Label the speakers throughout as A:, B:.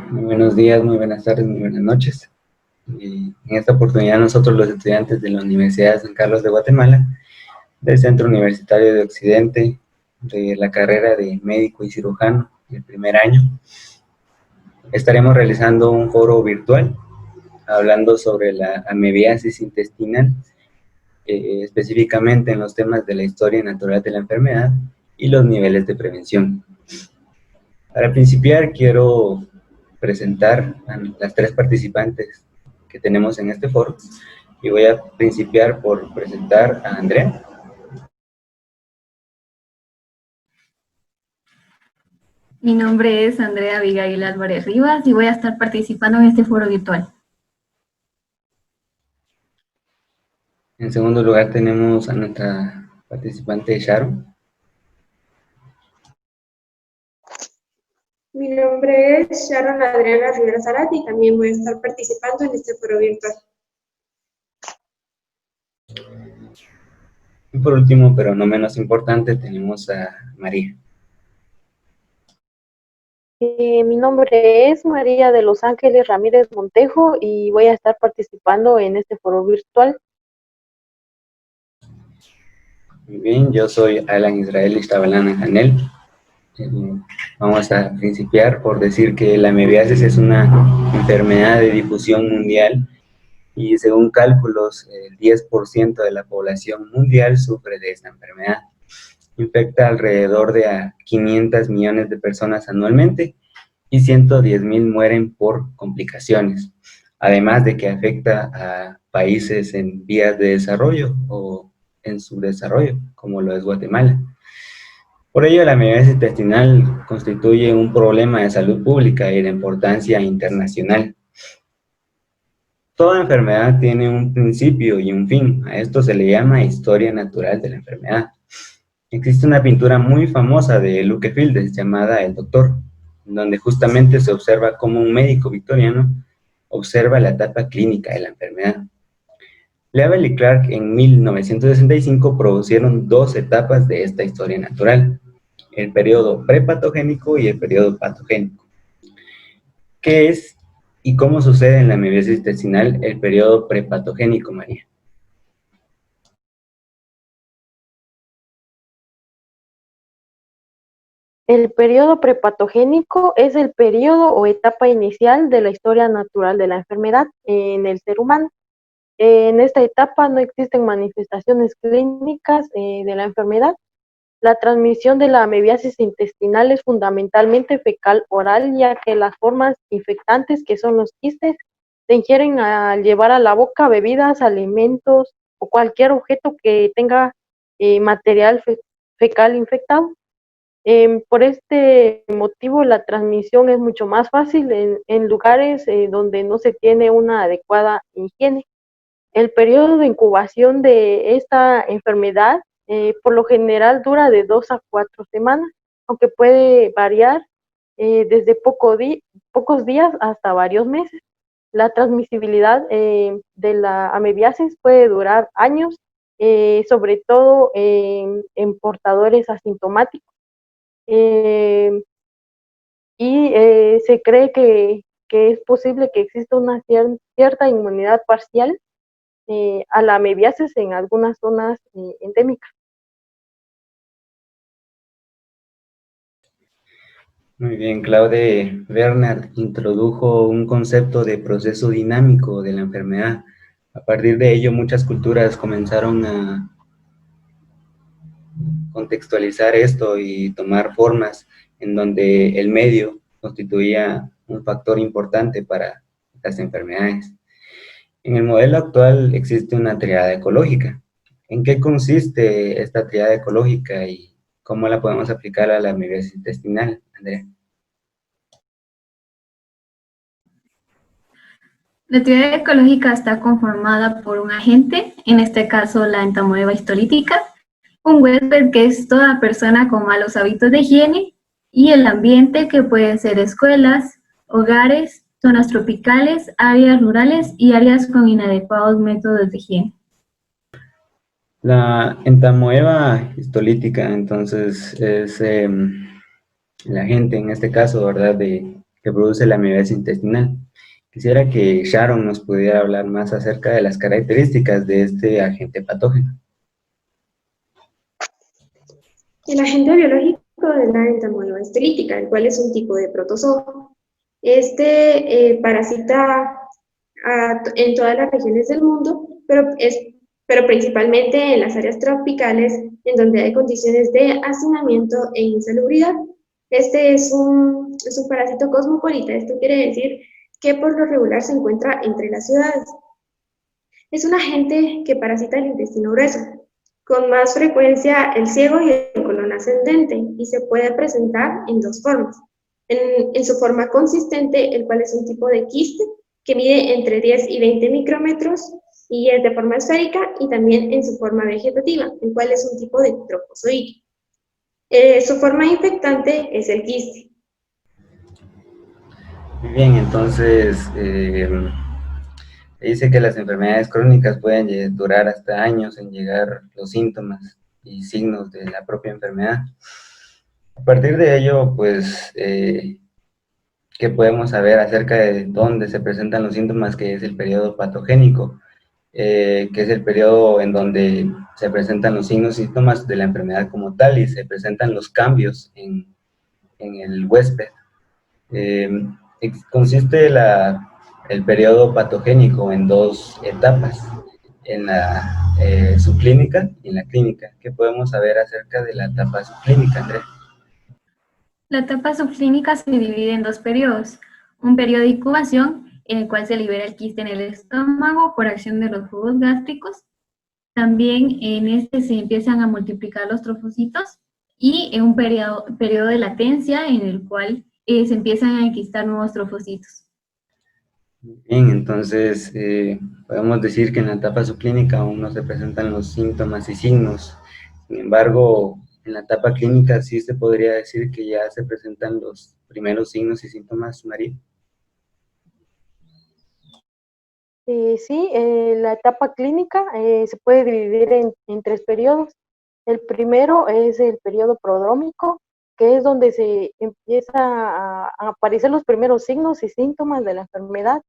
A: Muy buenos días, muy buenas tardes, muy buenas noches. En esta oportunidad nosotros los estudiantes de la Universidad de San Carlos de Guatemala, del Centro Universitario de Occidente, de la carrera de médico y cirujano del primer año, estaremos realizando un foro virtual hablando sobre la amebiasis intestinal, específicamente en los temas de la historia natural de la enfermedad y los niveles de prevención. Para principiar, quiero presentar a las tres participantes que tenemos en este foro y voy a principiar por presentar a Andrea.
B: Mi nombre es Andrea Abigail Álvarez Rivas y voy a estar participando en este foro virtual.
A: En segundo lugar tenemos a nuestra participante Sharon.
C: Mi nombre es Sharon Adriana Rivera Zarate y también voy a estar participando en este foro virtual.
A: Y por último, pero no menos importante, tenemos a María.
D: Mi nombre es María de Los Ángeles Ramírez Montejo y voy a estar participando en este foro virtual.
A: Muy bien, yo soy Alan Israel Ixtabalana Janel. Vamos a principiar por decir que la amebiasis es una enfermedad de difusión mundial y según cálculos, el 10% de la población mundial sufre de esta enfermedad. Infecta alrededor de a 500 millones de personas anualmente y 110,000 mueren por complicaciones, además de que afecta a países en vías de desarrollo o en subdesarrollo, como lo es Guatemala. Por ello, la amebiasis intestinal constituye un problema de salud pública y de importancia internacional. Toda enfermedad tiene un principio y un fin. A esto se le llama historia natural de la enfermedad. Existe una pintura muy famosa de Luque Fildes llamada El Doctor, donde justamente se observa cómo un médico victoriano observa la etapa clínica de la enfermedad. Leavel y Clark en 1965 propusieron dos etapas de esta historia natural, el periodo prepatogénico y el periodo patogénico. ¿Qué es y cómo sucede en la amebiasis intestinal el periodo prepatogénico, María?
D: El periodo prepatogénico es el periodo o etapa inicial de la historia natural de la enfermedad en el ser humano. En esta etapa no existen manifestaciones clínicas de la enfermedad. La transmisión de la amebiasis intestinal es fundamentalmente fecal-oral, ya que las formas infectantes, que son los quistes, se ingieren al llevar a la boca bebidas, alimentos o cualquier objeto que tenga material fecal infectado. Por este motivo, la transmisión es mucho más fácil en lugares donde no se tiene una adecuada higiene. El periodo de incubación de esta enfermedad por lo general dura de 2 a 4 semanas, aunque puede variar desde pocos días hasta varios meses. La transmisibilidad de la amebiasis puede durar años, sobre todo en portadores asintomáticos. Se cree que es posible que exista una cierta inmunidad parcial a la amebiasis en algunas zonas endémicas.
A: Muy bien, Claude Bernard introdujo un concepto de proceso dinámico de la enfermedad. A partir de ello, muchas culturas comenzaron a contextualizar esto y tomar formas en donde el medio constituía un factor importante para las enfermedades. En el modelo actual existe una triada ecológica. ¿En qué consiste esta triada ecológica y cómo la podemos aplicar a la amebiasis intestinal, Andrea?
B: La actividad ecológica está conformada por un agente, en este caso la entamoeba histolítica, un huésped que es toda persona con malos hábitos de higiene y el ambiente que puede ser escuelas, hogares, zonas tropicales, áreas rurales y áreas con inadecuados métodos de higiene.
A: La entamoeba histolítica, entonces, es el agente, en este caso, ¿verdad?, que produce la amibiasis intestinal. Quisiera que Sharon nos pudiera hablar más acerca de las características de este agente patógeno.
C: El agente biológico es la entamoeba histolytica, el cual es un tipo de protozoo. Este parasita en todas las regiones del mundo, pero principalmente en las áreas tropicales, en donde hay condiciones de hacinamiento e insalubridad. Este es un parásito cosmopolita, esto quiere decir que por lo regular se encuentra entre las ciudades. Es un agente que parasita el intestino grueso, con más frecuencia el ciego y el colon ascendente, y se puede presentar en dos formas. En su forma consistente, el cual es un tipo de quiste que mide entre 10 y 20 micrómetros y es de forma esférica, y también en su forma vegetativa, el cual es un tipo de tropozoide. Su forma infectante es el quiste.
A: Muy bien, entonces dice que las enfermedades crónicas pueden durar hasta años en llegar los síntomas y signos de la propia enfermedad. A partir de ello, pues, ¿qué podemos saber acerca de dónde se presentan los síntomas, que es el periodo patogénico, que es el periodo en donde se presentan los signos y síntomas de la enfermedad como tal y se presentan los cambios en el huésped? Consiste el periodo patogénico en dos etapas, en la subclínica y en la clínica. ¿Qué podemos saber acerca de la etapa subclínica, Andrea?
B: La etapa subclínica se divide en dos periodos. Un periodo de incubación, en el cual se libera el quiste en el estómago por acción de los jugos gástricos. También en este se empiezan a multiplicar los trofocitos, y en un periodo de latencia en el cual se empiezan a enquistar nuevos trofocitos.
A: Bien, entonces podemos decir que en la etapa subclínica aún no se presentan los síntomas y signos. Sin embargo, en la etapa clínica sí se podría decir que ya se presentan los primeros signos y síntomas, María.
D: Sí, la etapa clínica se puede dividir en tres periodos. El primero es el periodo prodrómico, que es donde se empieza a aparecer los primeros signos y síntomas de la enfermedad.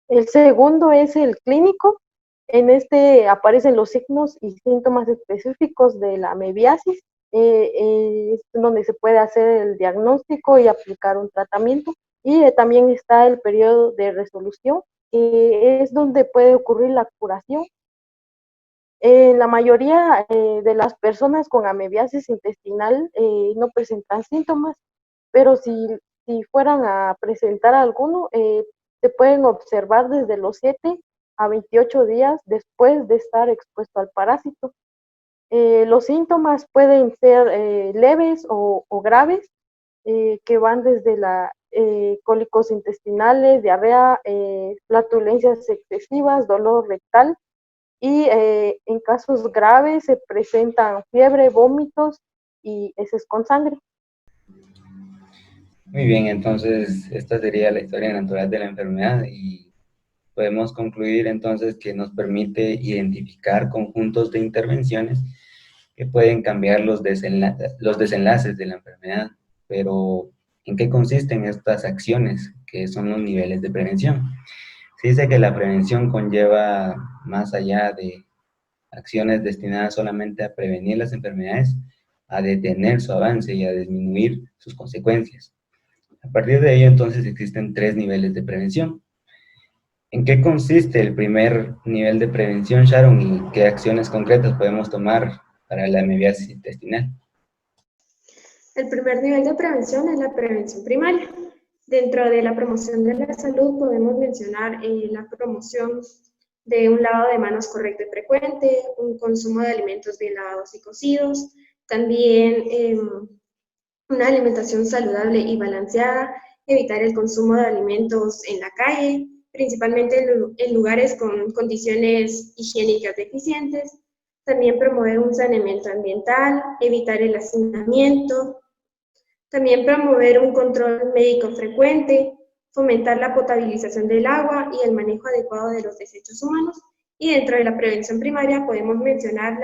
D: El segundo es el clínico. En este aparecen los signos y síntomas específicos de la amebiasis, es donde se puede hacer el diagnóstico y aplicar un tratamiento. Y también está el periodo de resolución, que es donde puede ocurrir la curación. La mayoría de las personas con amebiasis intestinal no presentan síntomas, pero si fueran a presentar alguno, se pueden observar desde los 7 a 28 días después de estar expuesto al parásito. Los síntomas pueden ser leves o graves, que van desde cólicos intestinales, diarrea, flatulencias excesivas, dolor rectal, y en casos graves se presentan fiebre, vómitos y heces con sangre.
A: Muy bien, entonces esta sería la historia natural de la enfermedad y podemos concluir entonces que nos permite identificar conjuntos de intervenciones que pueden cambiar los desenlaces de la enfermedad. Pero, ¿en qué consisten estas acciones, que son los niveles de prevención? Se dice que la prevención conlleva, más allá de acciones destinadas solamente a prevenir las enfermedades, a detener su avance y a disminuir sus consecuencias. A partir de ello, entonces, existen tres niveles de prevención. ¿En qué consiste el primer nivel de prevención, Sharon, y qué acciones concretas podemos tomar para la amebiasis intestinal?
C: El primer nivel de prevención es la prevención primaria. Dentro de la promoción de la salud podemos mencionar la promoción de un lavado de manos correcto y frecuente, un consumo de alimentos bien lavados y cocidos, también una alimentación saludable y balanceada, evitar el consumo de alimentos en la calle, principalmente en lugares con condiciones higiénicas deficientes, también promover un saneamiento ambiental, evitar el hacinamiento, también promover un control médico frecuente, fomentar la potabilización del agua y el manejo adecuado de los desechos humanos. Y dentro de la prevención primaria podemos mencionar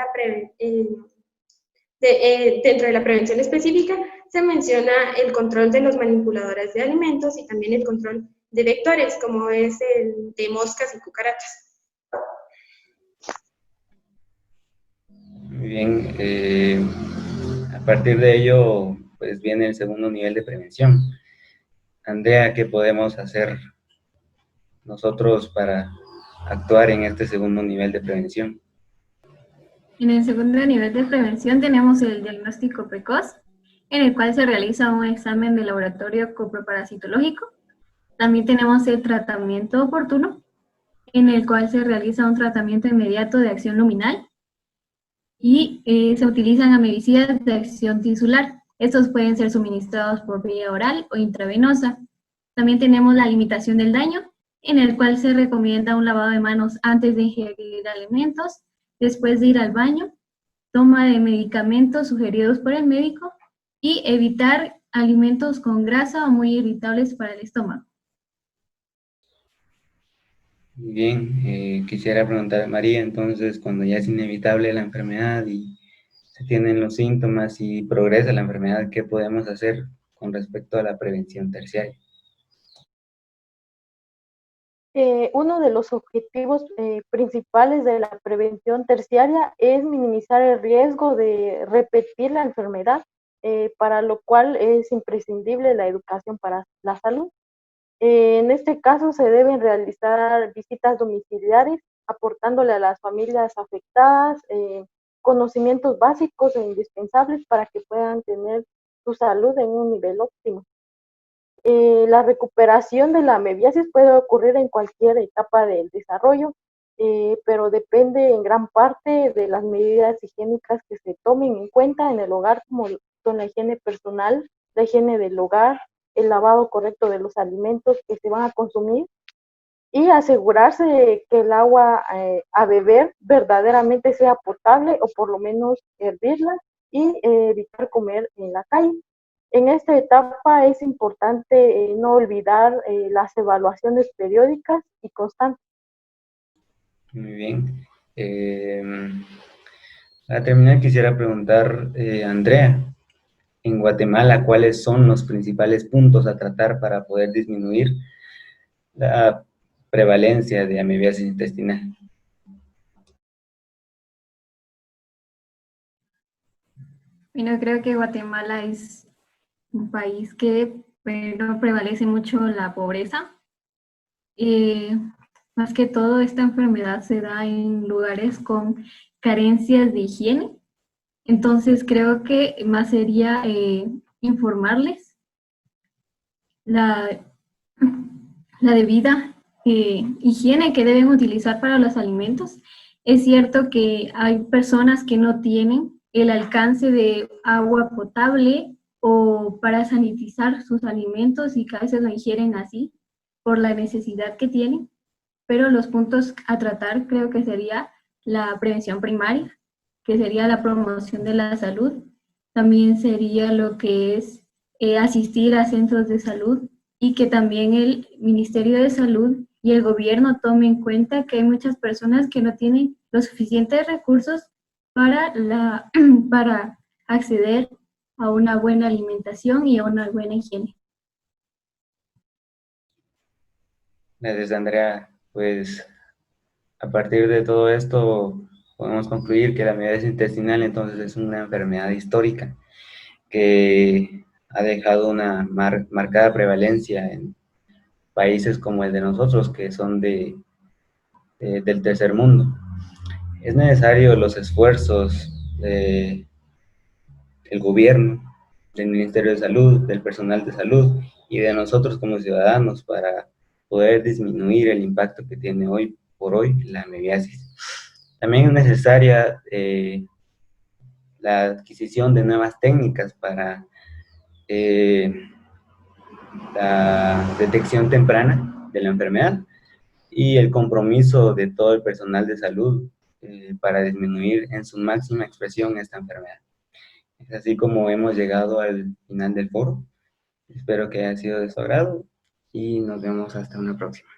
C: dentro de la prevención específica, se menciona el control de los manipuladores de alimentos y también el control de vectores, como es el de moscas y cucarachas.
A: Muy bien, a partir de ello, pues viene el segundo nivel de prevención. Andrea, ¿qué podemos hacer nosotros para actuar en este segundo nivel de prevención?
B: En el segundo nivel de prevención tenemos el diagnóstico precoz, en el cual se realiza un examen de laboratorio coproparasitológico. También tenemos el tratamiento oportuno, en el cual se realiza un tratamiento inmediato de acción luminal y se utilizan amebicidas de acción tisular. Estos pueden ser suministrados por vía oral o intravenosa. También tenemos la limitación del daño, en el cual se recomienda un lavado de manos antes de ingerir alimentos, después de ir al baño, toma de medicamentos sugeridos por el médico y evitar alimentos con grasa o muy irritables para el estómago.
A: Bien, quisiera preguntar a María, entonces, cuando ya es inevitable la enfermedad y se tienen los síntomas y progresa la enfermedad, ¿qué podemos hacer con respecto a la prevención terciaria?
D: Uno de los objetivos principales de la prevención terciaria es minimizar el riesgo de repetir la enfermedad, para lo cual es imprescindible la educación para la salud. En este caso se deben realizar visitas domiciliares, aportándole a las familias afectadas conocimientos básicos e indispensables para que puedan tener su salud en un nivel óptimo. La recuperación de la amebiasis puede ocurrir en cualquier etapa del desarrollo, pero depende en gran parte de las medidas higiénicas que se tomen en cuenta en el hogar, como son la higiene personal, la higiene del hogar, el lavado correcto de los alimentos que se van a consumir y asegurarse de que el agua a beber verdaderamente sea potable o por lo menos hervirla y evitar comer en la calle. En esta etapa es importante no olvidar las evaluaciones periódicas y constantes.
A: Muy bien. Para terminar, quisiera preguntar, Andrea, en Guatemala, ¿cuáles son los principales puntos a tratar para poder disminuir la prevalencia de amebiasis intestinal?
B: Bueno, creo que Guatemala es un país que no prevalece mucho la pobreza. Más que todo, esta enfermedad se da en lugares con carencias de higiene. Entonces, creo que más sería informarles la, la debida higiene que deben utilizar para los alimentos. Es cierto que hay personas que no tienen el alcance de agua potable o para sanitizar sus alimentos y que a veces lo ingieren así por la necesidad que tienen, pero los puntos a tratar creo que sería la prevención primaria, que sería la promoción de la salud, también sería lo que es asistir a centros de salud y que también el Ministerio de Salud y el gobierno tomen en cuenta que hay muchas personas que no tienen los suficientes recursos para, para acceder a una buena alimentación y a una buena higiene.
A: Gracias, Andrea. Pues a partir de todo esto podemos concluir que la amebiasis intestinal entonces es una enfermedad histórica que ha dejado una marcada prevalencia en países como el de nosotros, que son del tercer mundo. Es necesario los esfuerzos del gobierno, del Ministerio de Salud, del personal de salud y de nosotros como ciudadanos para poder disminuir el impacto que tiene hoy por hoy la amebiasis. También es necesaria la adquisición de nuevas técnicas para la detección temprana de la enfermedad y el compromiso de todo el personal de salud para disminuir en su máxima expresión esta enfermedad. Es así como hemos llegado al final del foro. Espero que haya sido de su agrado y nos vemos hasta una próxima.